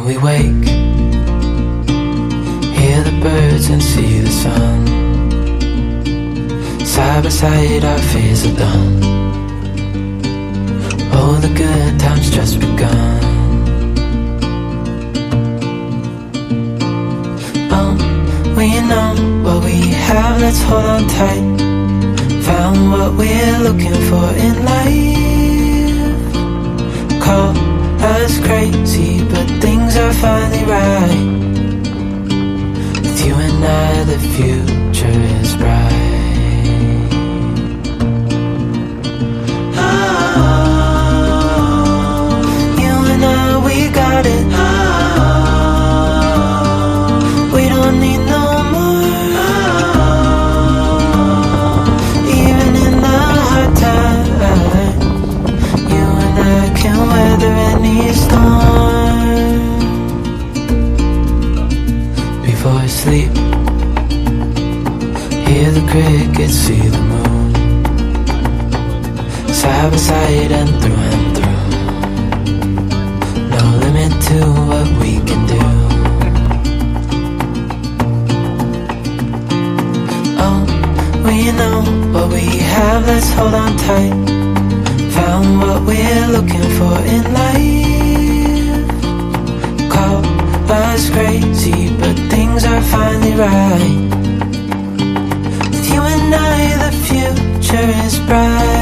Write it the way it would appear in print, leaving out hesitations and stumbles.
we wake, hear the birds and see the sun. Side by side our fears are done. Oh, the good times just begun. Oh, we know what we have, let's hold on tight. Found what we're looking for in life. Call us crazy, but things are finally right. With you and I, the future is bright. Got it. We don't need no more. Even in the hard time, you and I can weather any storm. Before I sleep, hear the crickets, see the moon. Side by side and through and through. No limit to what we can do. Oh, we know what we have, let's hold on tight. Found what we're looking for in life. Call us crazy, but things are finally right. With you and I, the future is bright.